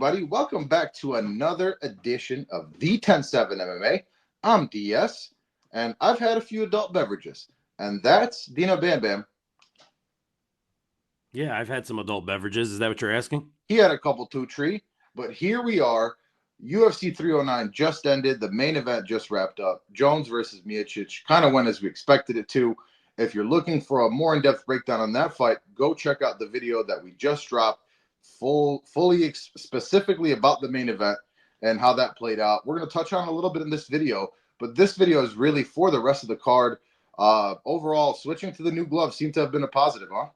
everybody. Welcome back to another edition of the 10-7 MMA. I'm DS, and I've had a few adult beverages, and that's Dino Bam Bam. Yeah, I've had some adult beverages. Is that what you're asking? He had a couple too, Tree, but here we are. UFC 309 just ended. The main event just wrapped up. Jones versus Miocic kind of went as we expected it to. If you're looking for a more in-depth breakdown on that fight, go check out the video that we just dropped. Fully specifically about the main event and how that played out. We're going to touch on a little bit in this video, but this video is really for the rest of the card. Overall, switching to the new gloves seemed to have been a positive, huh?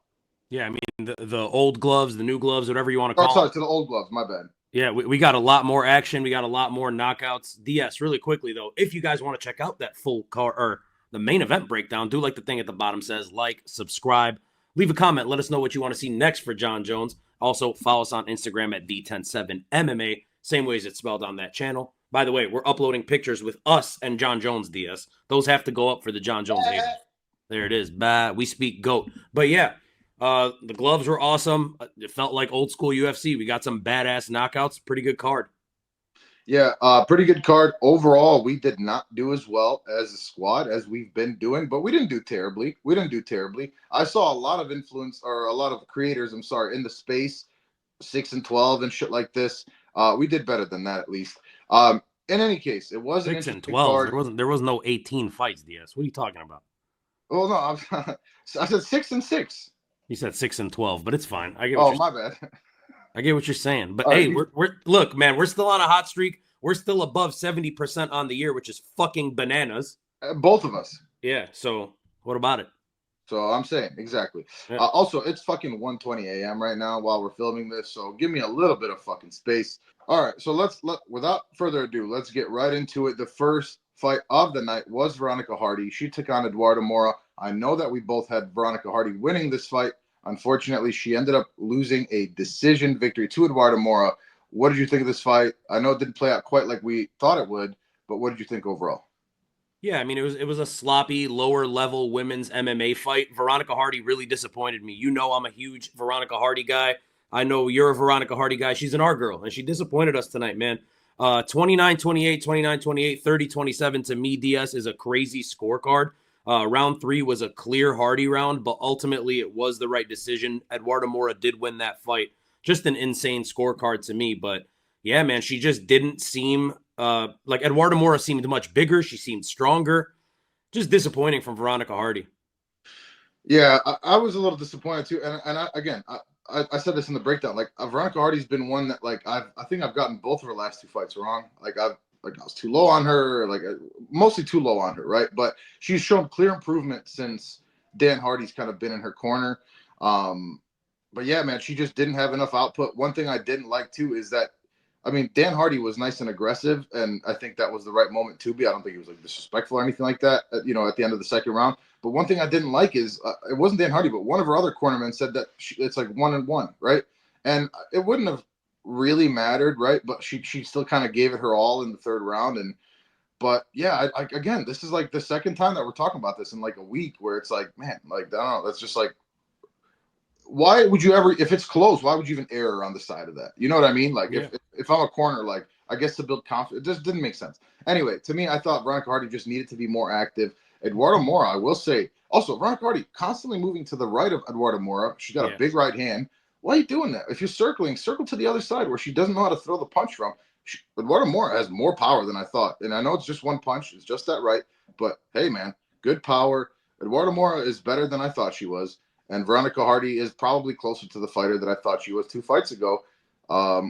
Yeah, I mean, the old gloves, the new gloves, whatever you want to call sorry, them. to the old gloves, my bad. Yeah, we got a lot more action. We got a lot more knockouts. DS, really quickly, though, if you guys want to check out that full card or the main event breakdown, do like the thing at the bottom says, like, subscribe, leave a comment, let us know what you want to see next for Jon Jones. Also, follow us on Instagram at D107MMA, same way as it's spelled on that channel. By the way, we're uploading pictures with us and Jon Jones, DS. Those have to go up for the Jon Jones haters. There it is. Bah, we speak GOAT. But yeah, the gloves were awesome. It felt like old school UFC. We got some badass knockouts. Pretty good card. Yeah, pretty good card. Overall, we did not do as well as a squad as we've been doing, but we didn't do terribly. I saw a lot of influence or a lot of creators, in the space, 6-12 and shit like this. We did better than that, at least. In any case, it was 6 and 12. Card. There was no 18 fights, DS. What are you talking about? Well, no, I said 6 and 6. You said 6 and 12, but it's fine. My bad. I get what you're saying, but hey, we're look, man, we're still on a hot streak. We're still above 70% on the year, which is fucking bananas. Both of us. Yeah. So what about it? So I'm saying exactly. Yeah. Also, it's fucking 1:20 a.m. right now while we're filming this. So give me a little bit of fucking space. All right. So without further ado, let's get right into it. The first fight of the night was Veronica Hardy. She took on Eduarda Moura. I know that we both had Veronica Hardy winning this fight. Unfortunately, she ended up losing a decision victory to Eduarda Moura. What did you think of this fight? I know it didn't play out quite like we thought it would, but what did you think overall? Yeah, I mean, it was a sloppy, lower level women's MMA fight. Veronica Hardy really disappointed me. You know I'm a huge Veronica Hardy guy. I know you're a Veronica Hardy guy. She's an our girl, and she disappointed us tonight, man. 29-28, 29-28, 30-27 to me, DS is a crazy scorecard. Round 3 was a clear Hardy round, but ultimately it was the right decision. Eduarda Moura did win that fight. Just an insane scorecard to me. But yeah, man, she just didn't seem like Eduarda Moura seemed much bigger. She seemed stronger. Just disappointing from Veronica Hardy. Yeah, I was a little disappointed too. And I said this in the breakdown. Like Veronica Hardy's been one that I think I've gotten both of her last 2 fights wrong. I was too low on her, mostly too low on her, right? But she's shown clear improvement since Dan Hardy's kind of been in her corner. But yeah, man, she just didn't have enough output. One thing I didn't like too is that, I mean, Dan Hardy was nice and aggressive, and I think that was the right moment to be. I don't think he was disrespectful or anything like that, at the end of the second round. But one thing I didn't like is it wasn't Dan Hardy, but one of her other cornermen said that it's like 1-1, right? And it wouldn't have really mattered, right? But she still kind of gave it her all in the third round. But yeah, again, this is like the second time that we're talking about this in like a week where it's like, man, like, I don't know, that's just like, why would you ever, if it's close, why would you even err on the side of that? You know what I mean? Like, yeah. if I'm a corner, like, I guess to build confidence, it just didn't make sense. Anyway, to me, I thought Veronica Hardy just needed to be more active. Eduarda Moura, I will say, also, Veronica Hardy constantly moving to the right of Eduarda Moura. She's got a big right hand. Why are you doing that? If you're circling, circle to the other side where she doesn't know how to throw the punch from. Eduarda Moura has more power than I thought. And I know it's just one punch. It's just that right. But, hey, man, good power. Eduarda Moura is better than I thought she was. And Veronica Hardy is probably closer to the fighter that I thought she was 2 fights ago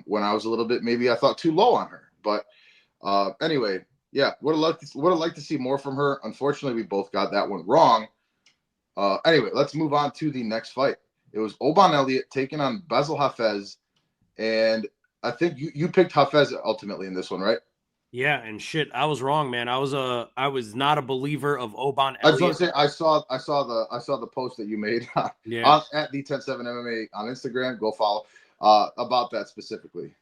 when I was a little bit, maybe I thought too low on her. But anyway, yeah, would have liked to see more from her. Unfortunately, we both got that one wrong. Anyway, let's move on to the next fight. It was Oban Elliott taking on Bassil Hafez. And I think you picked Hafez ultimately in this one, right? Yeah, and shit, I was wrong, man. I was not a believer of Oban Elliott. I was going to say I saw the post that you made at the 10-7 MMA on Instagram. Go follow about that specifically.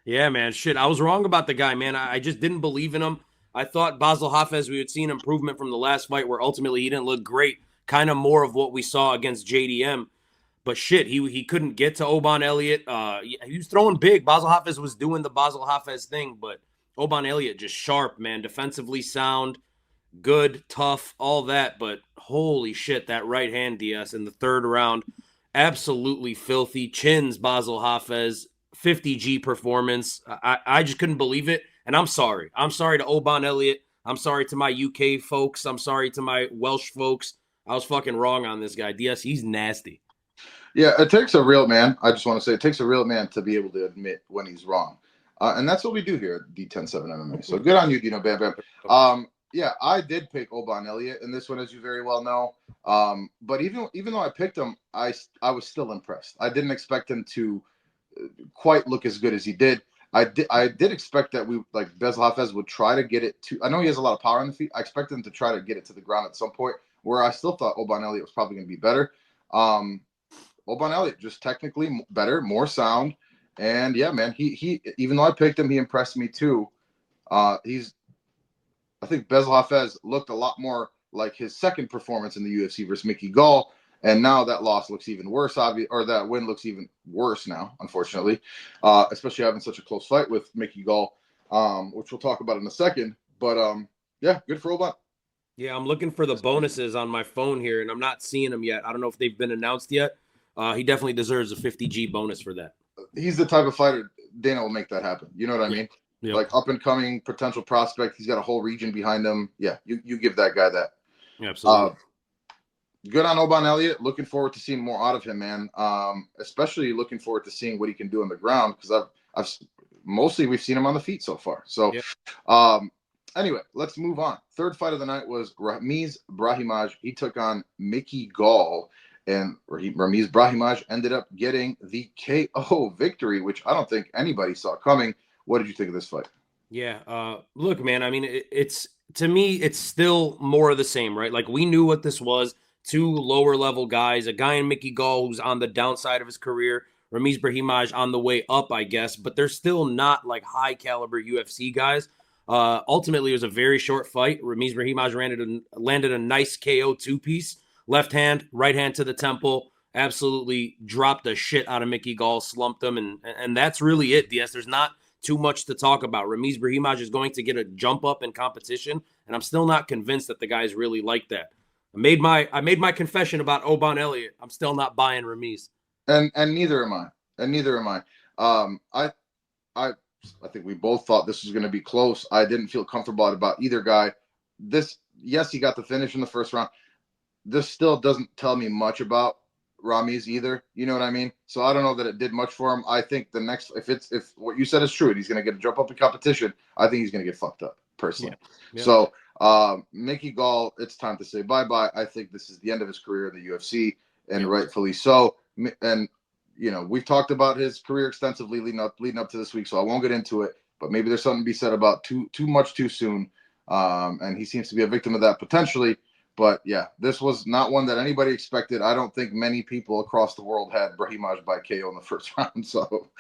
Yeah, man, shit, I was wrong about the guy, man. I just didn't believe in him. I thought Bassil Hafez, we had seen improvement from the last fight where ultimately he didn't look great. Kind of more of what we saw against JDM. But shit, he couldn't get to Oban Elliott. He was throwing big. Bassil Hafez was doing the Bassil Hafez thing, but Oban Elliott just sharp, man. Defensively sound, good, tough, all that. But holy shit, that right hand DS in the third round, absolutely filthy. Chins Bassil Hafez, 50G performance. I just couldn't believe it. And I'm sorry. I'm sorry to Oban Elliott. I'm sorry to my UK folks. I'm sorry to my Welsh folks. I was fucking wrong on this guy. DS, he's nasty. Yeah, it takes a real man. I just want to say it takes a real man to be able to admit when he's wrong. And that's what we do here at D107 MMA. So good on you, Dino Bam Bam. Yeah, I did pick Oban Elliott in this one, as you very well know. But even though I picked him, I was still impressed. I didn't expect him to quite look as good as he did. I did expect that Bassil Hafez would try to get it to. I know he has a lot of power on the feet. I expected him to try to get it to the ground at some point, where I still thought Oban Elliott was probably going to be better. Oban Elliott just technically better, more sound, and yeah, man, he even though I picked him, he impressed me too. I think Bassil Hafez looked a lot more like his second performance in the UFC versus McGhee Gall, and now that loss looks even worse, or that win looks even worse now, unfortunately, especially having such a close fight with McGhee Gall, which we'll talk about in a second. But yeah, good for Oban. Yeah, I'm looking for the bonuses on my phone here, and I'm not seeing them yet. I don't know if they've been announced yet. He definitely deserves a 50G bonus for that. He's the type of fighter Dana will make that happen. You know what I mean? Yep. Like up and coming potential prospect. He's got a whole region behind him. Yeah, you give that guy that. Absolutely. Good on Oban Elliott. Looking forward to seeing more out of him, man. Especially looking forward to seeing what he can do on the ground, because I've mostly we've seen him on the feet so far. So, yep. Anyway, let's move on. Third fight of the night was Ramiz Brahimaj. He took on McGhee Gall. And Ramiz Brahimaj ended up getting the KO victory, which I don't think anybody saw coming. What did you think of this fight? Yeah, look, man, I mean, it's to me, it's still more of the same, right? Like, we knew what this was. Two lower level guys, a guy in McGhee Gall who's on the downside of his career, Ramiz Brahimaj on the way up, I guess, but they're still not like high caliber UFC guys. Ultimately, it was a very short fight. Ramiz Brahimaj landed a nice KO two-piece. Left hand, right hand to the temple, absolutely dropped the shit out of McGhee Gall, slumped him, and that's really it, DS. There's not too much to talk about. Ramiz Brahimaj is going to get a jump up in competition, and I'm still not convinced that the guy's really like that. I made my confession about Oban Elliott. I'm still not buying Ramiz. And neither am I. And neither am I. I think we both thought this was going to be close. I didn't feel comfortable about either guy. Yes, he got the finish in the first round. This still doesn't tell me much about Ramiz either. You know what I mean? So I don't know that it did much for him. I think the next, if what you said is true, and he's going to get a jump up in competition, I think he's going to get fucked up personally. Yeah. So McGhee Gall, it's time to say bye-bye. I think this is the end of his career in the UFC, and rightfully so. And you know, we've talked about his career extensively leading up to this week, so I won't get into it. But maybe there's something to be said about too much too soon, and he seems to be a victim of that potentially. But yeah, this was not one that anybody expected. I don't think many people across the world had Brahimaj by KO in the first round. So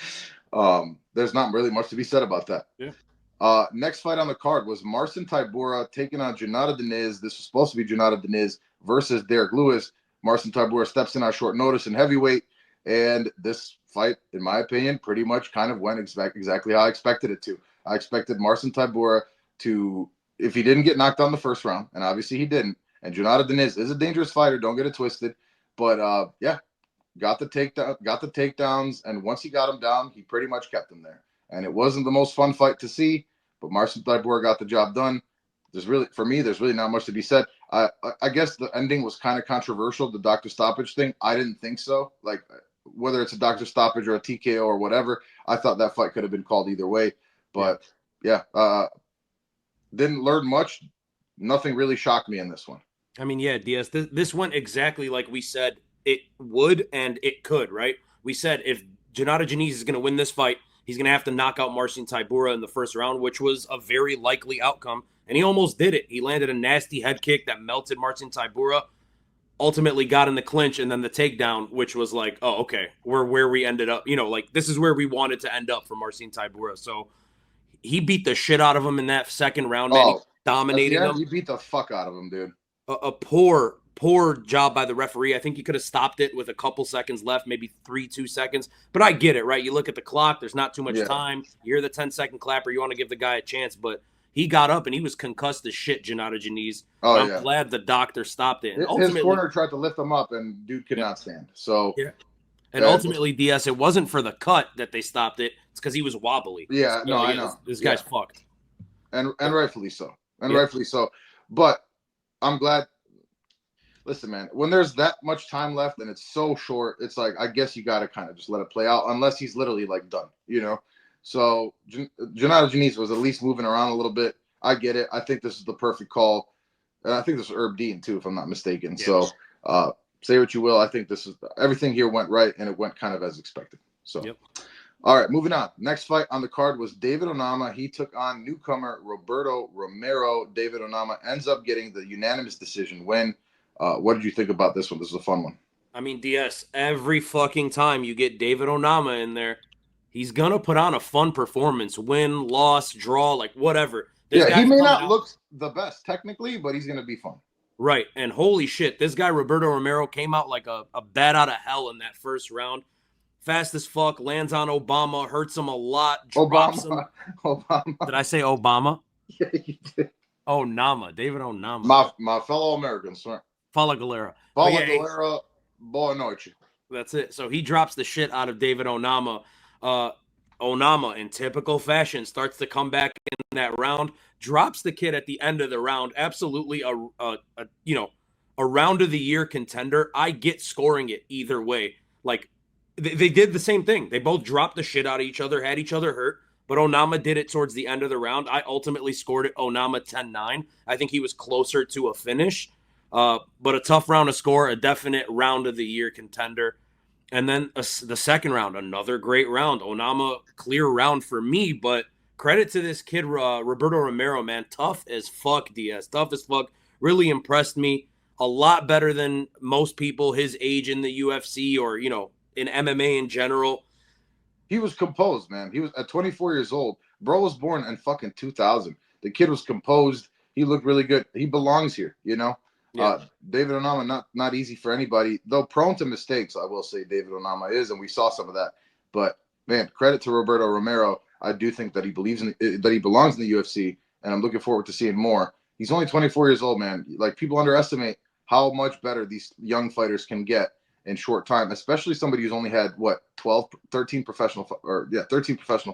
there's not really much to be said about that. Yeah. Next fight on the card was Marcin Tybura taking on Jhonata Diniz. This was supposed to be Jhonata Diniz versus Derek Lewis. Marcin Tybura steps in on short notice in heavyweight. And this fight, in my opinion, pretty much kind of went exactly how I expected it to. I expected Marcin Tybura to, if he didn't get knocked on the first round, and obviously he didn't, and Jhonata Diniz is a dangerous fighter, don't get it twisted. But yeah, got the takedowns, and once he got him down, he pretty much kept him there. And it wasn't the most fun fight to see, but Marcin Tybura got the job done. There's really not much to be said. I guess the ending was kind of controversial, the doctor stoppage thing. I didn't think so. Like, whether it's a doctor stoppage or a TKO or whatever, I thought that fight could have been called either way. But yeah, didn't learn much. Nothing really shocked me in this one. I mean, yeah, DS, this went exactly like we said it would and it could, right? We said if Jhonata Diniz is going to win this fight, he's going to have to knock out Marcin Tybura in the first round, which was a very likely outcome. And he almost did it. He landed a nasty head kick that melted Marcin Tybura, ultimately got in the clinch, and then the takedown, which was like, oh, okay, we're where we ended up. You know, like, this is where we wanted to end up for Marcin Tybura. So he beat the shit out of him in that second round, man. He dominated him. He beat the fuck out of him, dude. A poor poor job by the referee. I think he could have stopped it with a couple seconds left, maybe 2 seconds. But I get it, right? You look at the clock, there's not too much time. You hear the 10-second clapper, you want to give the guy a chance. But he got up and he was concussed as shit, Jhonata Diniz. I'm glad the doctor stopped it. And his corner tried to lift him up, and dude could not stand. So and ultimately, DS, it wasn't for the cut that they stopped it. It's because he was wobbly. Yeah, so, I know. This guy's fucked. And rightfully so. Rightfully so. But I'm glad. Listen, man, when there's that much time left and it's so short, it's like, I guess you got to kind of just let it play out, unless he's literally like done, you know? So Jhonata Diniz was at least moving around a little bit. I get it. I think this is the perfect call. And I think this was Herb Dean too, if I'm not mistaken. Yeah. So say what you will. I think this is everything here went right, and it went kind of as expected. So, all right, moving on. Next fight on the card was David Onama. He took on newcomer Roberto Romero. David Onama ends up getting the unanimous decision win. What did you think about this one? This is a fun one. I mean, DS, every fucking time you get David Onama in there, he's going to put on a fun performance. Win, loss, draw, like whatever. He may not look the best technically, but he's going to be fun. Right. And holy shit, this guy, Roberto Romero, came out like a bat out of hell in that first round. Fast as fuck, lands on Obama, hurts him a lot, drops him. Obama. Did I say Obama? Yeah, you did. Onama, David Onama. My fellow Americans, sir. Fala Galera. Galera, boa noite. That's it. So he drops the shit out of David Onama. Onama, in typical fashion, starts to come back in that round, drops the kid at the end of the round. Absolutely a round of the year contender. I get scoring it either way. Like, they did the same thing. They both dropped the shit out of each other, had each other hurt, but Onama did it towards the end of the round. I ultimately scored it Onama 10-9. I think he was closer to a finish, but a tough round to score, a definite round of the year contender. And then the second round, another great round. Onama, clear round for me, but credit to this kid, Roberto Romero, man. Tough as fuck, DS. Tough as fuck. Really impressed me. A lot better than most people his age in the UFC or, in MMA in general. He was composed, man. He was at 24 years old. Bro was born in fucking 2000. The kid was composed. He looked really good. He belongs here, Yeah. David Onama, not easy for anybody, though prone to mistakes. I will say David Onama is, and we saw some of that. But man, credit to Roberto Romero. I do think that he belongs in the UFC, and I'm looking forward to seeing more. He's only 24 years old, man. Like, people underestimate how much better these young fighters can get in short time, especially somebody who's only had 13 professional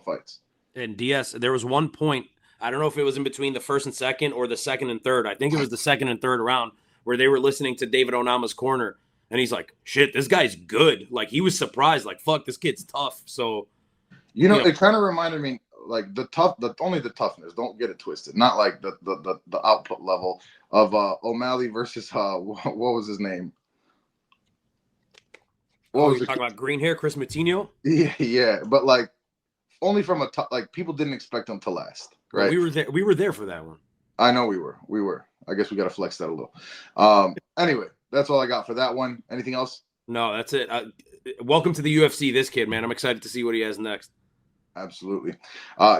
fights. And DS, there was one point, I don't know if it was in between the first and second or the second and third. I think it was the second and third round, where they were listening to David Onama's corner, and he's like, shit, this guy's good. Like, he was surprised, like, fuck, this kid's tough. So, it kind of reminded me, like, only the toughness, don't get it twisted. Not like the output level of O'Malley versus, what was his name? What was you talking about? Green hair, Chris Matinho? Yeah, but like, only from like, people didn't expect him to last, right? Well, we were there for that one. I know we were. I guess we got to flex that a little. Anyway, that's all I got for that one. Anything else? No, that's it. Welcome to the UFC, this kid, man. I'm excited to see what he has next. Absolutely.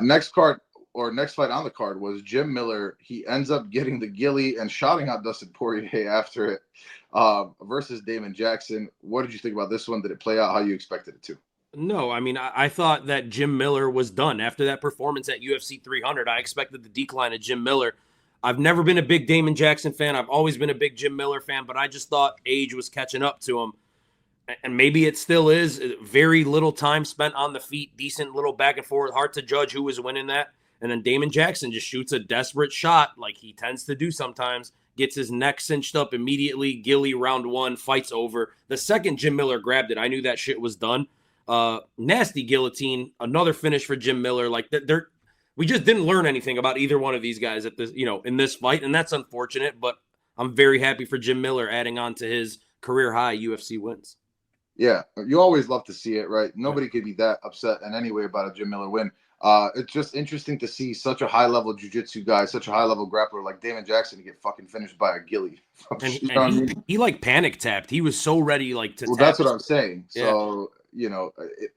Next fight on the card was Jim Miller. He ends up getting the gilly and shouting out Dustin Poirier after it, versus Damon Jackson. What did you think about this one? Did it play out how you expected it to? No, I mean, I thought that Jim Miller was done after that performance at UFC 300. I expected the decline of Jim Miller. I've never been a big Damon Jackson fan. I've always been a big Jim Miller fan, but I just thought age was catching up to him. And maybe it still is. Very little time spent on the feet, decent little back and forth. Hard to judge who was winning that. And then Damon Jackson just shoots a desperate shot like he tends to do sometimes, gets his neck cinched up immediately, gilly round one, fight's over. The second Jim Miller grabbed it, I knew that shit was done. Nasty guillotine, another finish for Jim Miller. Like, we just didn't learn anything about either one of these guys at this, in this fight, and that's unfortunate, but I'm very happy for Jim Miller adding on to his career high UFC wins. Yeah, you always love to see it, right? Nobody could be that upset in any way about a Jim Miller win. It's just interesting to see such a high-level jiu-jitsu guy, such a high-level grappler like Damon Jackson to get fucking finished by a gilly. He like panic tapped. He was so ready, like, to. Well, that's what I'm saying. Yeah. So,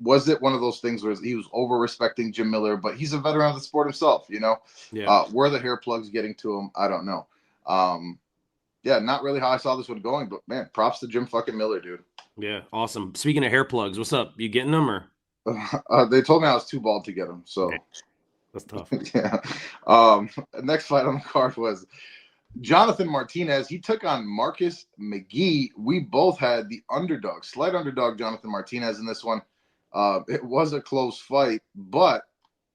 was it one of those things where he was over-respecting Jim Miller, but he's a veteran of the sport himself, Yeah. Were the hair plugs getting to him? I don't know. yeah, not really how I saw this one going, but man, props to Jim fucking Miller, dude. Yeah, awesome. Speaking of hair plugs, what's up? You getting them or? They told me I was too bald to get them, so Damn, that's tough. yeah. Next fight on the card was Jonathan Martinez. He took on Marcus McGhee. We both had the underdog, slight underdog, Jonathan Martinez in this one. It was a close fight, but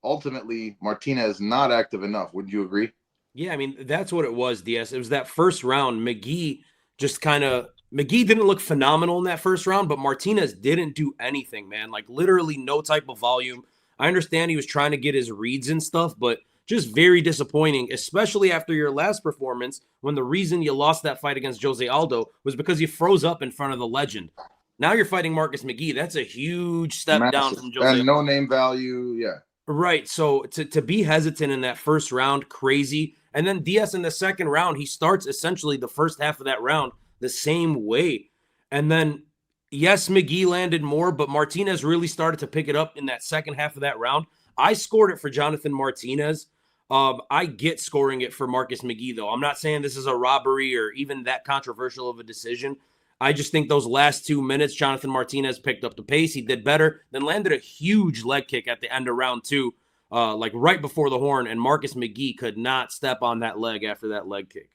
ultimately Martinez not active enough. Would you agree? Yeah, I mean, that's what it was, DS. It was that first round. McGhee didn't look phenomenal in that first round, but Martinez didn't do anything, man. Like literally no type of volume. I understand he was trying to get his reads and stuff, but just very disappointing, especially after your last performance when the reason you lost that fight against Jose Aldo was because you froze up in front of the legend. Now you're fighting Marcus McGhee. That's a huge step down Massive. from Jose And no name value. Yeah. Right. So to be hesitant in that first round, crazy. And then Diaz in the second round, he starts essentially the first half of that round the same way. And then, yes, McGhee landed more, but Martinez really started to pick it up in that second half of that round. I scored it for Jonathan Martinez. I get scoring it for Marcus McGhee, though. I'm not saying this is a robbery or even that controversial of a decision. I just think those last 2 minutes, Jonathan Martinez picked up the pace. He did better, then landed a huge leg kick at the end of round two, like right before the horn, and Marcus McGhee could not step on that leg after that leg kick.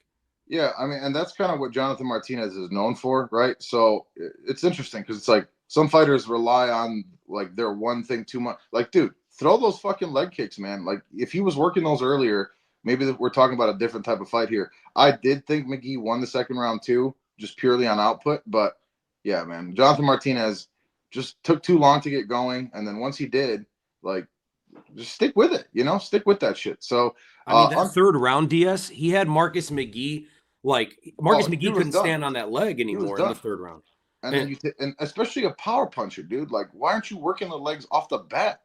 Yeah, I mean, and that's kind of what Jonathan Martinez is known for, right? So it's interesting because it's like some fighters rely on like their one thing too much. Like, dude, throw those fucking leg kicks, man. Like, if he was working those earlier, maybe we're talking about a different type of fight here. I did think McGhee won the second round too, just purely on output. But yeah, man, Jonathan Martinez just took too long to get going, and then once he did, like, just stick with it, stick with that shit. So, I mean, that third round, DS, he had Marcus McGhee. Like, Marcus McGhee couldn't stand on that leg anymore in the third round. And then and especially a power puncher, dude. Like, why aren't you working the legs off the bat?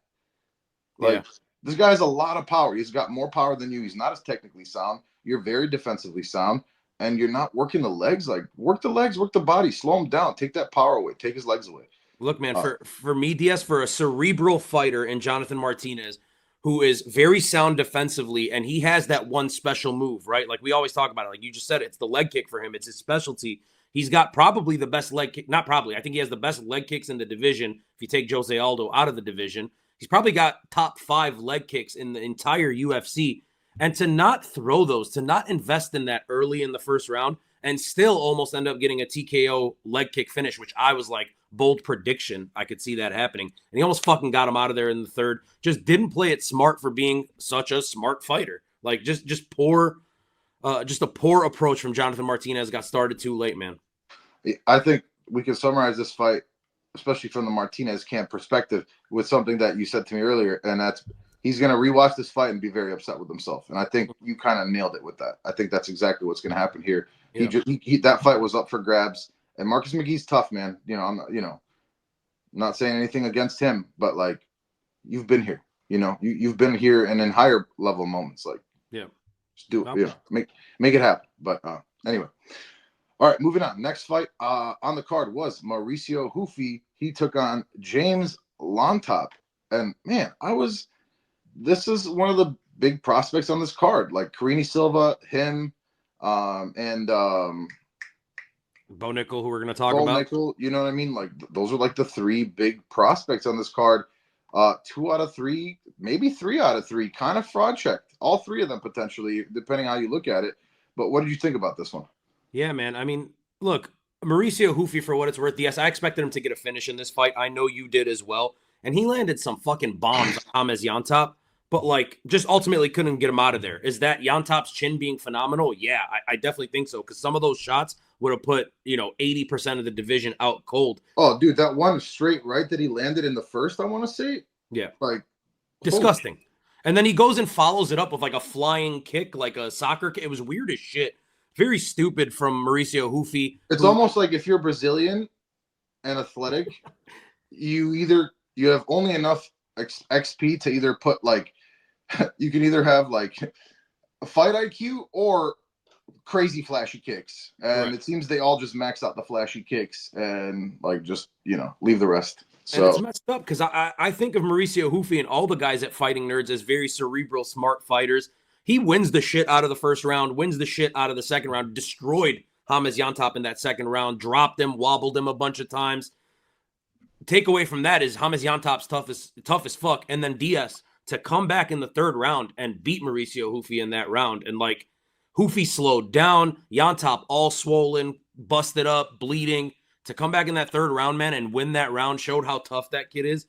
Like, this guy has a lot of power. He's got more power than you. He's not as technically sound. You're very defensively sound, and you're not working the legs. Like, work the legs, work the body, slow him down, take that power away, take his legs away. Look, man, for me, DS, for a cerebral fighter in Jonathan Martinez, who is very sound defensively, and he has that one special move, right? Like we always talk about it. Like you just said, it's the leg kick for him. It's his specialty. He's got probably the best leg kick. Not probably. I think he has the best leg kicks in the division. If you take Jose Aldo out of the division, he's probably got top 5 leg kicks in the entire UFC. And to not throw those, to not invest in that early in the first round, and still almost end up getting a TKO leg kick finish, which I was like, bold prediction. I could see that happening. And he almost fucking got him out of there in the third. Just didn't play it smart for being such a smart fighter. Like just poor, just a poor approach from Jonathan Martinez. Got started too late, man. I think we can summarize this fight, especially from the Martinez camp perspective, with something that you said to me earlier, and that's he's going to rewatch this fight and be very upset with himself. And I think you kind of nailed it with that. I think that's exactly what's going to happen here. Yeah. That fight was up for grabs. And Marcus McGhee's tough, man. I'm not saying anything against him, but like you've been here. You've been here and in higher level moments. Like, just do it. Make it happen. But anyway, all right, moving on. Next fight on the card was Mauricio Ruffy. He took on James Llontop, and man, this is one of the big prospects on this card. Like Karine Silva, him, and Bo Nickal, who we're going to talk about. Nickal, you know what I mean? Like those are like the 3 big prospects on this card. 2 out of 3, maybe 3 out of 3, kind of fraud checked. All 3 of them potentially, depending how you look at it. But what did you think about this one? Yeah, man. I mean, look, Mauricio Ruffy, for what it's worth, yes, I expected him to get a finish in this fight. I know you did as well. And he landed some fucking bombs on Thomas Llontop, but like just ultimately couldn't get him out of there. Is that Llontop's chin being phenomenal? Yeah, I definitely think so, because some of those shots would have put 80% of the division out cold. Oh, dude, that one straight right that he landed in the first, I want to say, like disgusting. And then he goes and follows it up with like a flying kick, like a soccer kick. It was weird as shit. Very stupid from Mauricio Ruffy. It's almost like if you're Brazilian and athletic, you have only enough XP to either put like you can either have like a fight IQ or crazy flashy kicks, and It seems they all just max out the flashy kicks and like just leave the rest. So and it's messed up because I think of Mauricio Ruffy and all the guys at Fighting Nerds as very cerebral, smart fighters. He wins the shit out of the first round, wins the shit out of the second round, destroyed Ramiz Llontop in that second round, dropped him, wobbled him a bunch of times. Takeaway from that is Ramiz Llontop's tough as fuck, and then Diaz to come back in the third round and beat Mauricio Ruffy in that round. And like Ruffy slowed down, Llontop all swollen, busted up, bleeding. To come back in that third round, man, and win that round showed how tough that kid is.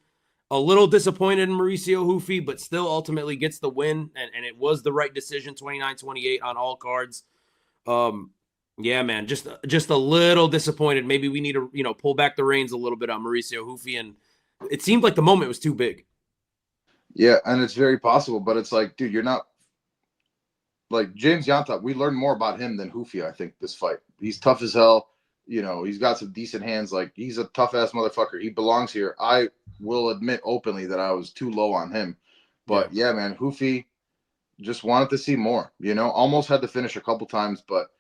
A little disappointed in Mauricio Ruffy, but still ultimately gets the win, and it was the right decision, 29-28 on all cards. Yeah, man, just a little disappointed. Maybe we need to, pull back the reins a little bit on Mauricio Ruffy, and it seemed like the moment was too big. Yeah, and it's very possible, but it's like, dude, you're not like James Llontop. We learned more about him than Ruffy, I think, this fight. He's tough as hell. He's got some decent hands. Like, he's a tough-ass motherfucker. He belongs here. I will admit openly that I was too low on him. But, yeah man, Ruffy just wanted to see more, Almost had to finish a couple times, but,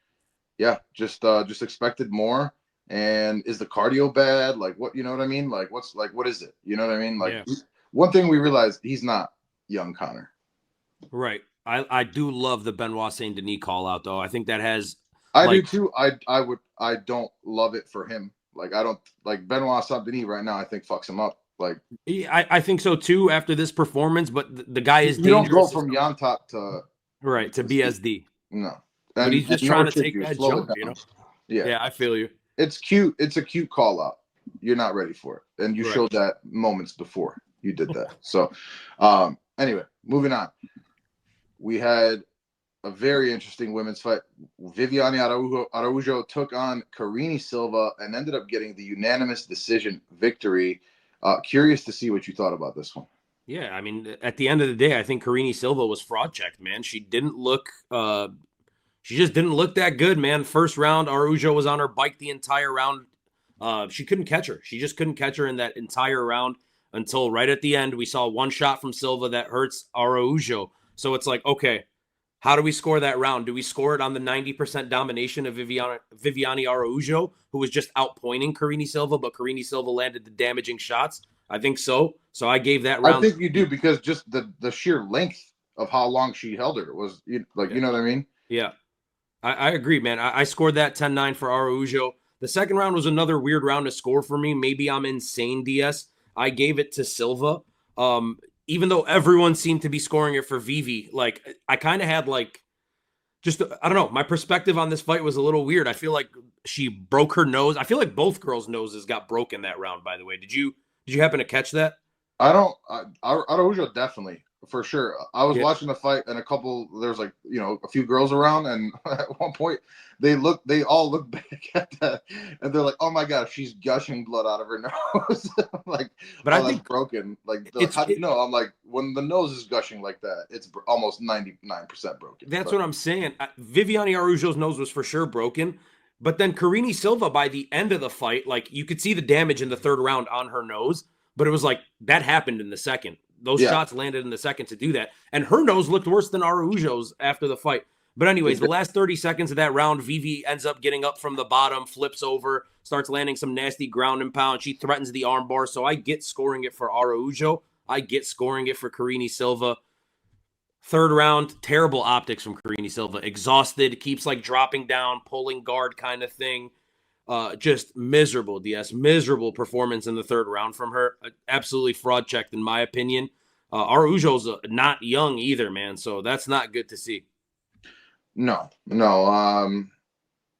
yeah, just expected more. And is the cardio bad? Like, what, you know what I mean? Like, what is it? You know what I mean? Like, one thing we realized, he's not young Conor. Right. I do love the Benoit Saint Denis call out, though. I think that has... I do too. I don't love it for him. Like, I don't like Benoit Saint Denis right now. I think fucks him up. Like, I think so too after this performance. But the guy is you don't go from Llontop to BSD. No, but he's just trying to take that jump. Yeah, I feel you. It's cute. It's a cute call out. You're not ready for it, and you showed that moments before you did that. So, anyway, moving on. We had a very interesting women's fight. Viviane Araujo took on Karine Silva and ended up getting the unanimous decision victory. Curious to see what you thought about this one. Yeah, I mean, at the end of the day, I think Karine Silva was fraud checked, man. She just didn't look that good, man. First round, Araujo was on her bike the entire round. She couldn't catch her. She just couldn't catch her in that entire round until right at the end. We saw one shot from Silva that hurts Araujo. So it's like, okay, how do we score that round? Do we score it on the 90% domination of Viviane Araujo, who was just outpointing Karine Silva, but Karine Silva landed the damaging shots? I think so. So I gave that round. I think you do, because just the sheer length of how long she held her was you know what I mean? Yeah. I agree, man. I scored that 10-9 for Araujo. The second round was another weird round to score for me. Maybe I'm insane, DS. I gave it to Silva. Even though everyone seemed to be scoring it for Vivi, like, I kind of had like, just, I don't know. My perspective on this fight was a little weird. I feel like she broke her nose. I feel like both girls' noses got broken that round, by the way. Did you happen to catch that? Araujo definitely, for sure. I was watching the fight, and there's like, a few girls around, and at one point they all look back at that, and they're like, "Oh my god, she's gushing blood out of her nose." Like, but I think broken. Like, how do you know? I'm like, when the nose is gushing like that, it's almost 99% broken. That's what I'm saying. Viviane Araujo's nose was for sure broken, but then Karine Silva, by the end of the fight, like, you could see the damage in the third round on her nose, but it was like that happened in the second. Those shots landed in the second to do that. And her nose looked worse than Araujo's after the fight. But anyways, the last 30 seconds of that round, Vivi ends up getting up from the bottom, flips over, starts landing some nasty ground and pound. She threatens the armbar. So I get scoring it for Araujo. I get scoring it for Karine Silva. Third round, terrible optics from Karine Silva. Exhausted, keeps like dropping down, pulling guard kind of thing. Just miserable, DS. Miserable performance in the third round from her. Absolutely fraud checked, in my opinion. Araujo's not young either, man. So that's not good to see. No. And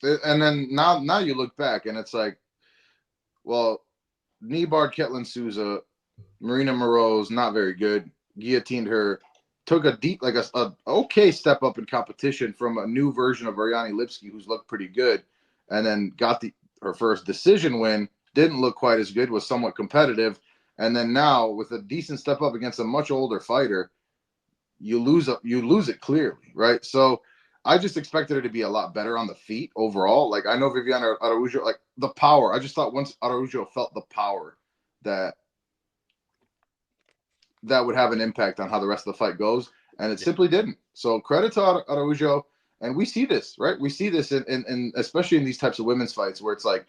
then now you look back, and it's like, well, knee barred Ketlin Souza, Marina Moreau's not very good. Guillotined her. Took a deep, like a okay step up in competition from a new version of Ariane Lipski, who's looked pretty good, and then got her first decision win. Didn't look quite as good, was somewhat competitive, and then now with a decent step up against a much older fighter, you lose it clearly, right? So I just expected her to be a lot better on the feet overall. Like, I know Viviane Araujo, like, the power. I just thought once Araujo felt the power, that would have an impact on how the rest of the fight goes, and it simply didn't. So credit to Araujo, and we see this, right? We see this in especially in these types of women's fights where it's like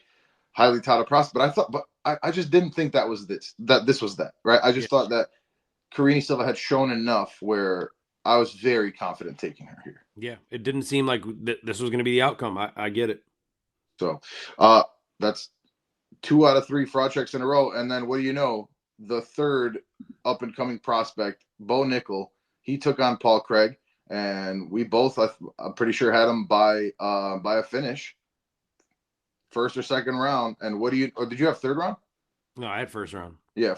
highly touted prospect. But I just didn't think that was this was that, right? I just thought that Karine Silva had shown enough where I was very confident taking her here. Yeah, it didn't seem like this was going to be the outcome. I get it. So that's 2 out of 3 fraud checks in a row. And then what do you know? The third up and coming prospect, Bo Nickal, he took on Paul Craig, and we both, I'm pretty sure, had him by a finish, first or second round. And what do you? Or did you have third round? No, I had first round. Yeah,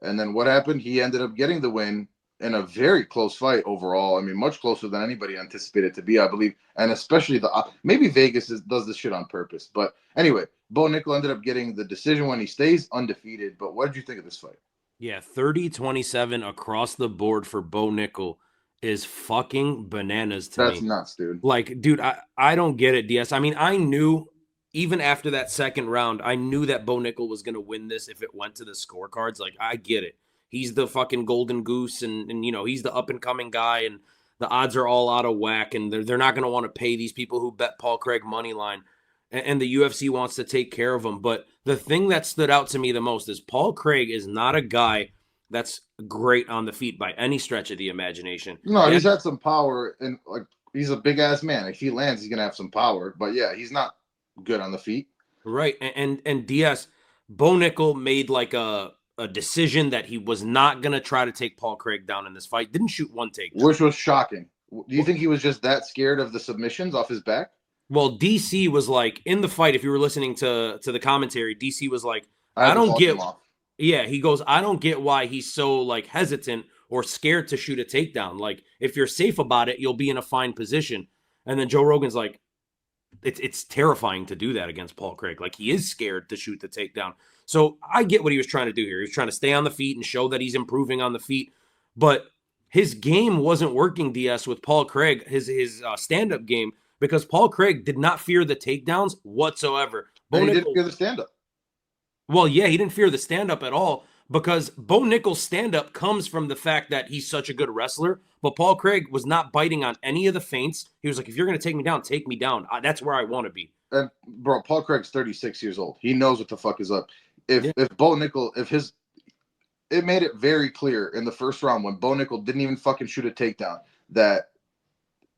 and then what happened? He ended up getting the win in a very close fight overall. I mean, much closer than anybody anticipated it to be, I believe. And especially maybe Vegas does this shit on purpose. But anyway, Bo Nickal ended up getting the decision when he stays undefeated. But what did you think of this fight? Yeah, 30-27 across the board for Bo Nickal is fucking bananas to me. That's nuts, dude. Like, dude, I don't get it, DS. I mean, I knew even after that second round, I knew that Bo Nickal was going to win this if it went to the scorecards. Like, I get it. He's the fucking golden goose, and you know, he's the up-and-coming guy, and the odds are all out of whack, and they're not going to want to pay these people who bet Paul Craig money line, and the UFC wants to take care of him. But the thing that stood out to me the most is Paul Craig is not a guy that's great on the feet by any stretch of the imagination. No, he's had some power, and like he's a big-ass man. If he lands, he's going to have some power. But yeah, he's not good on the feet. Right. And DS, Bo Nickal made like a decision that he was not going to try to take Paul Craig down in this fight. Didn't shoot one takedown. Which was shocking. Do you think he was just that scared of the submissions off his back? Well, DC was like, in the fight, if you were listening to the commentary, DC was like, I don't get. Yeah, he goes, I don't get why he's so like hesitant or scared to shoot a takedown. Like, if you're safe about it, you'll be in a fine position. And then Joe Rogan's like, it's terrifying to do that against Paul Craig. Like, he is scared to shoot the takedown. So I get what he was trying to do here. He was trying to stay on the feet and show that he's improving on the feet. But his game wasn't working, DS, with Paul Craig, his stand-up game, because Paul Craig did not fear the takedowns whatsoever. He didn't fear the stand-up. Well, yeah, he didn't fear the stand-up at all, because Bo Nickal's stand-up comes from the fact that he's such a good wrestler. But Paul Craig was not biting on any of the feints. He was like, if you're going to take me down, take me down. That's where I want to be. And bro, Paul Craig's 36 years old. He knows what the fuck is up. If Bo Nickal, it made it very clear in the first round when Bo Nickal didn't even fucking shoot a takedown that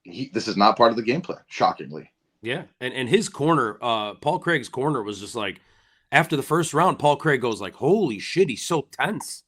this is not part of the game plan, shockingly. Yeah. And his corner, Paul Craig's corner was just like, after the first round, Paul Craig goes like, holy shit, he's so tense.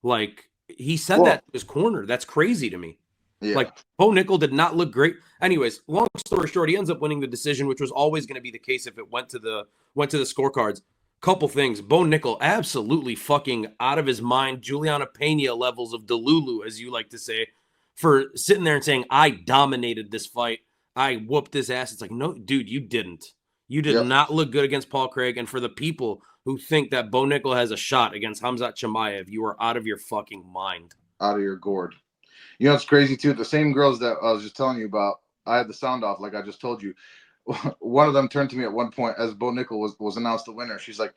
Like, he said that to his corner. That's crazy to me. Yeah. Like, Bo Nickal did not look great. Anyways, long story short, he ends up winning the decision, which was always going to be the case if it went to the scorecards. Couple things. Bo Nickal absolutely fucking out of his mind, Juliana Pena levels of Delulu, as you like to say, for sitting there and saying, I dominated this fight. I whooped his ass. It's like, no, dude, you didn't. You did not look good against Paul Craig. And for the people who think that Bo Nickal has a shot against Khamzat Chimaev, you are out of your fucking mind. Out of your gourd. You know, it's crazy, too. The same girls that I was just telling you about, I had the sound off, like I just told you. One of them turned to me at one point as Bo Nickal was announced the winner. She's like,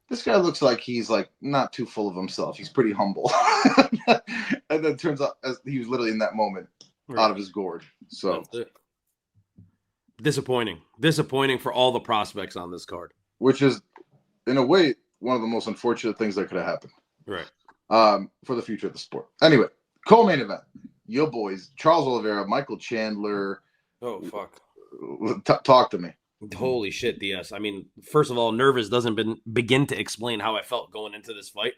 this guy looks like he's like not too full of himself. He's pretty humble. And then turns out as he was literally in that moment out of his gourd. So disappointing for all the prospects on this card. Which is, in a way, one of the most unfortunate things that could have happened. Right. For the future of the sport. Anyway, co-main event. Your boys, Charles Oliveira, Michael Chandler. Oh, fuck. Talk to me. Holy shit, DS. I mean, first of all, nervous doesn't begin to explain how I felt going into this fight.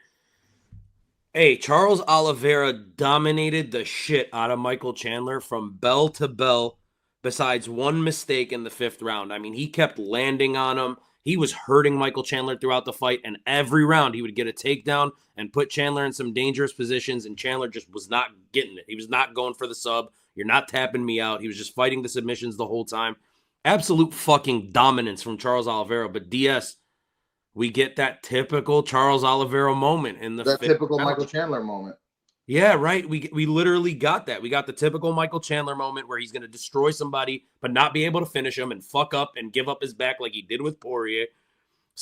Hey, Charles Oliveira dominated the shit out of Michael Chandler from bell to bell, besides one mistake in the 5th round. I mean, he kept landing on him. He was hurting Michael Chandler throughout the fight, and every round he would get a takedown and put Chandler in some dangerous positions, and Chandler just was not getting it. He was not going for the sub. You're not tapping me out. He was just fighting the submissions the whole time. Absolute fucking dominance from Charles Oliveira. But DS, we get that typical Charles Oliveira moment in the that typical round. Michael Chandler moment. Yeah, right. We literally got that. We got the typical Michael Chandler moment where he's going to destroy somebody but not be able to finish him and fuck up and give up his back like he did with Poirier.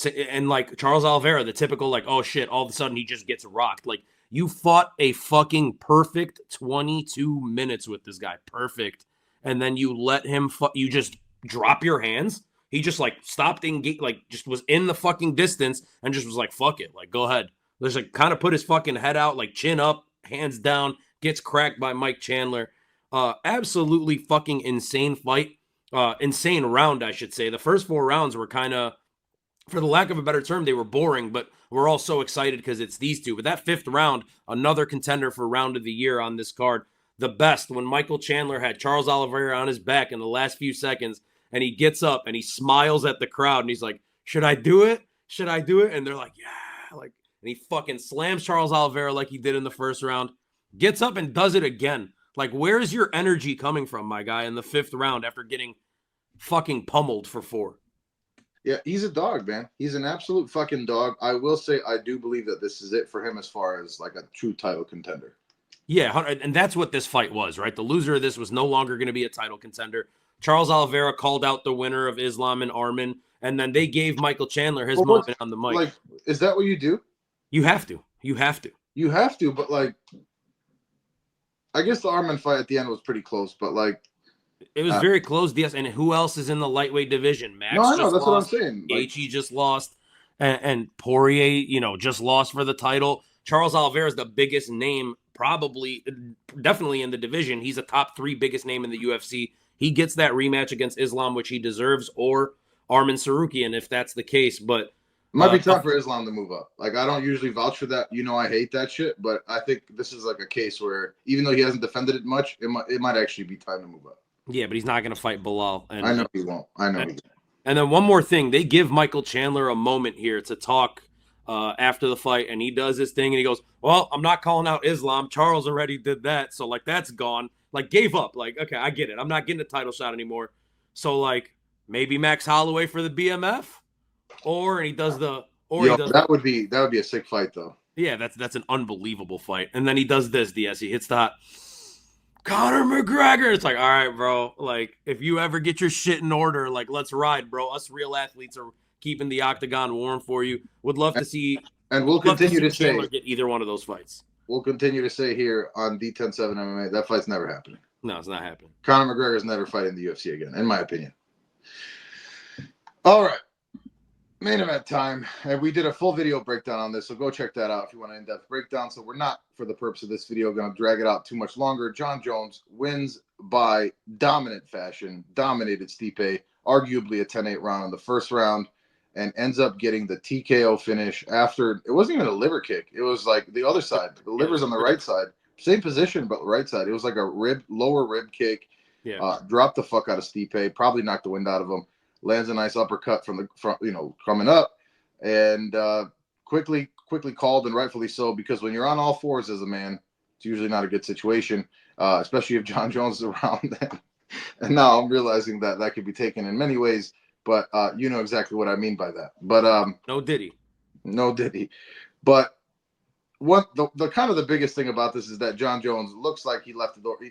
And like Charles Oliveira, the typical like, oh shit, all of a sudden he just gets rocked. Like, you fought a fucking perfect 22 minutes with this guy. Perfect. And then you let him you just drop your hands. He just like stopped just was in the fucking distance and just was like, fuck it. Like, go ahead. There's like kind of put his fucking head out, like chin up, hands down, gets cracked by Mike Chandler. Absolutely fucking insane fight. insane round, I should say. The first 4 rounds were kind of, for the lack of a better term, they were boring, but we're all so excited because it's these two. But that 5th round, another contender for round of the year on this card. The best, when Michael Chandler had Charles Oliveira on his back in the last few seconds, and he gets up and he smiles at the crowd and he's like, should I do it? Should I do it? And they're like, yeah. Like, and he fucking slams Charles Oliveira like he did in the first round, gets up and does it again. Like, where's your energy coming from, my guy, in the 5th round after getting fucking pummeled for 4? Yeah, he's a dog, man. He's an absolute fucking dog. I will say I do believe that this is it for him as far as like a true title contender. Yeah, and that's what this fight was, right? The loser of this was no longer going to be a title contender. Charles Oliveira called out the winner of Islam and Arman, and then they gave Michael Chandler his moment on the mic. Like, is that what you do? You have to. You have to. You have to, but like, I guess the Arman fight at the end was pretty close, but like, it was very close. Yes, and who else is in the lightweight division? Max. No, I know. That's lost, what I'm saying. Like, Gaethje just lost, and Poirier, just lost for the title. Charles Oliveira is the biggest name, definitely in the division. He's a top 3 biggest name in the UFC. He gets that rematch against Islam, which he deserves, or Arman Sarukian, if that's the case. But it might be time for Islam to move up. Like, I don't usually vouch for that. I hate that shit, but I think this is like a case where even though he hasn't defended it much, it might actually be time to move up. Yeah, but he's not going to fight Bilal. And, I know he won't. I know he won't. And then one more thing. They give Michael Chandler a moment here to talk after the fight, and he does his thing, and he goes, well, I'm not calling out Islam. Charles already did that, so, like, that's gone. Like, gave up. Like, okay, I get it. I'm not getting a title shot anymore. So, like, maybe Max Holloway for the BMF? Or he does the... that would be a sick fight, though. Yeah, that's an unbelievable fight. And then he does this, DS. He hits the hot... Conor McGregor. It's like, all right, bro. Like, if you ever get your shit in order, like, let's ride, bro. Us real athletes are keeping the octagon warm for you. Would love to see. And we'll continue to say get either one of those fights. We'll continue to say here on D107 MMA that fight's never happening. No, it's not happening. Conor McGregor's never fighting the UFC again, in my opinion. All right. Main event time, and we did a full video breakdown on this, so go check that out if you want an in-depth breakdown. So we're not, for the purpose of this video, going to drag it out too much longer. Jon Jones wins by dominant fashion, dominated Stipe, arguably a 10-8 round in the first round, and ends up getting the TKO finish after, it wasn't even a liver kick. It was like the other side. The liver's on the right side. Same position, but right side. It was like a lower rib kick. Yeah. Dropped the fuck out of Stipe, probably knocked the wind out of him. Lands a nice uppercut from the front, coming up, and quickly called, and rightfully so, because when you're on all fours as a man, it's usually not a good situation, especially if Jon Jones is around. And now I'm realizing that could be taken in many ways, but you know exactly what I mean by that. But no diddy. But what the kind of the biggest thing about this is that Jon Jones looks like he left the door. He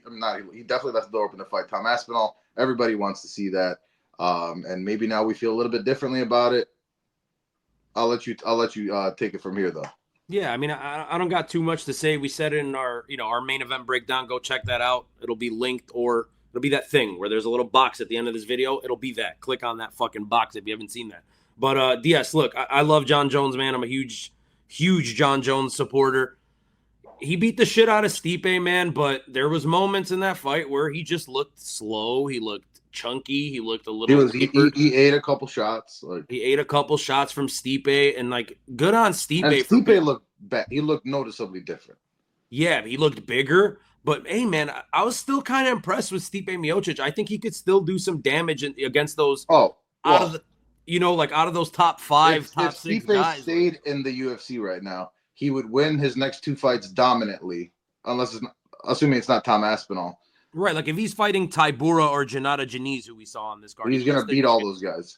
definitely left the door open to fight Tom Aspinall. Everybody wants to see that. And maybe now we feel a little bit differently about it. I'll let you take it from here, though. Yeah, I mean, I don't got too much to say. We said it in our main event breakdown. Go check that out. It'll be linked, or it'll be that thing where there's a little box at the end of this video. It'll be that. Click on that fucking box if you haven't seen that. But DS, look, I love Jon Jones, man. I'm a huge Jon Jones supporter. He beat the shit out of Stipe, man, but there was moments in that fight where he just looked slow. He looked chunky. He looked a little. He ate a couple shots. He ate a couple shots from Stipe, and good on Stipe. And Stipe looked bad. He looked noticeably different. Yeah, he looked bigger. But hey, man, I was still kind of impressed with Stipe Miocic. I think he could still do some damage against those. Out of those top 5, top 6 Stipe guys. If stayed in the UFC right now, he would win his next 2 fights dominantly, assuming it's not Tom Aspinall. Right, like if he's fighting Tybura or Jhonata Diniz, who we saw on this card, he's going to beat all those guys.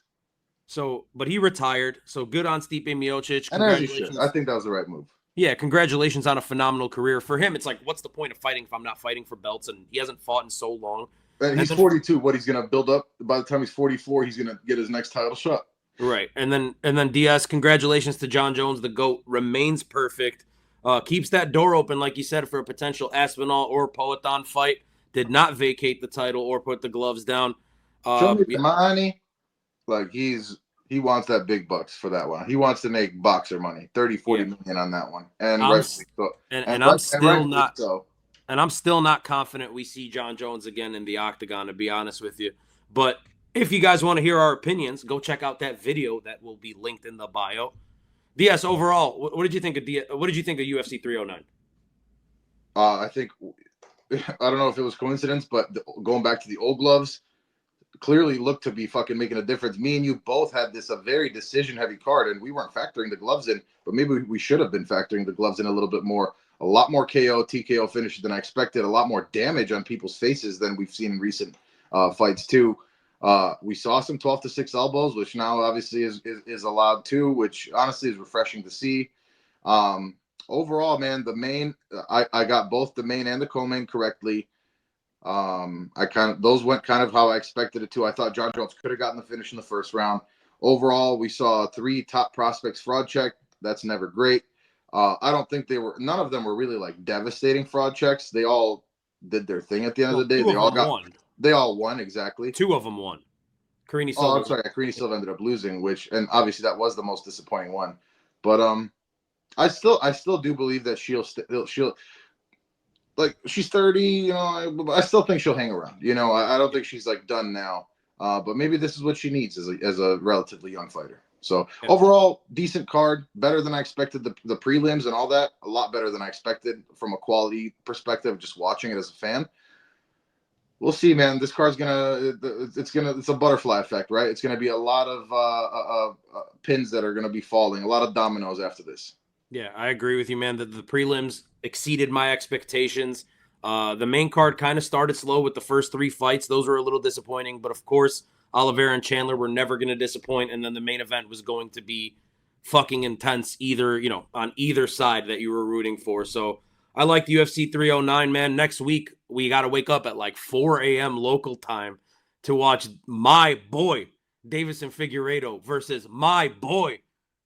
So, but he retired. So good on Stipe Miocic. And as he should. I think that was the right move. Yeah, congratulations on a phenomenal career. For him, it's like, what's the point of fighting if I'm not fighting for belts? And he hasn't fought in so long. And he's 42. What he's going to build up by the time he's 44, he's going to get his next title shot. Right, and then DS, congratulations to Jon Jones, the GOAT, remains perfect, keeps that door open, like you said, for a potential Aspinall or Poatan fight. Did not vacate the title or put the gloves down. Show me the money. Like he wants that big bucks for that one. He wants to make boxer money, 30, 40 million on that one. And I'm still not confident we see Jon Jones again in the octagon, to be honest with you. But If you guys want to hear our opinions, go check out that video that will be linked in the bio. DS, overall, what did you think of what did you think of UFC 309? I think I don't know if it was coincidence, but going back to the old gloves, clearly looked to be fucking making a difference. Me and you both had this a very decision heavy card, and we weren't factoring the gloves in, but maybe we should have been factoring the gloves in a little bit more. A lot more KO, TKO finishes than I expected. A lot more damage on people's faces than we've seen in recent fights too. We saw some 12-6 elbows, which now obviously is allowed too, which honestly is refreshing to see. Um, Overall, man, the main I got both the main and the co-main correctly. I kind of those went kind of how I expected it to. I thought Jon Jones could have gotten the finish in the first round. Overall, we saw 3 top prospects fraud check. That's never great. I don't think none of them were really like devastating fraud checks. They all did their thing at the end of the day. They all won exactly. 2 of them won. Karine Silva. Oh, I'm sorry. Karine Silva ended up losing, and obviously that was the most disappointing one. But I still do believe that she'll like she's 30, I still think she'll hang around. I don't think she's like done now. But maybe this is what she needs as a relatively young fighter. So overall, decent card, better than I expected. The prelims and all that, a lot better than I expected from a quality perspective. Just watching it as a fan, we'll see, man. This card's it's a butterfly effect, right? It's gonna be a lot of pins that are gonna be falling, a lot of dominoes after this. Yeah, I agree with you, man. The prelims exceeded my expectations. The main card kind of started slow with the first 3 fights. Those were a little disappointing, but of course, Oliveira and Chandler were never going to disappoint. And then the main event was going to be fucking intense, on either side that you were rooting for. So I like the UFC 309, man. Next week, we got to wake up at like 4 a.m. local time to watch my boy, Davison Figueiredo versus my boy,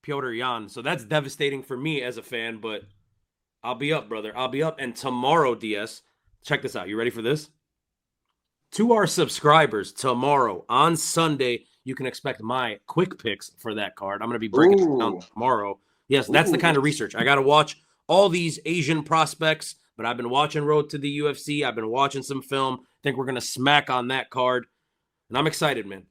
Petr Yan. So that's devastating for me as a fan, but I'll be up, brother. I'll be up. And tomorrow, DS, check this out. You ready for this? To our subscribers, tomorrow on Sunday, you can expect my quick picks for that card. I'm going to be breaking it down tomorrow. Yes, that's the kind of research. I got to watch all these Asian prospects, but I've been watching Road to the UFC. I've been watching some film. I think we're going to smack on that card. And I'm excited, man.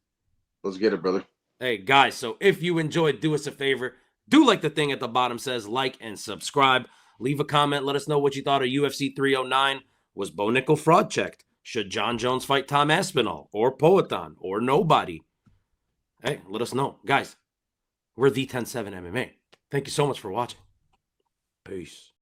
Let's get it, brother. Hey, guys, so if you enjoyed, do us a favor. Do like the thing at the bottom says, like and subscribe. Leave a comment. Let us know what you thought of UFC 309. Was Bo Nickal fraud checked? Should Jon Jones fight Tom Aspinall or Poatan or nobody? Hey, let us know. Guys, we're the 107 MMA. Thank you so much for watching. Peace.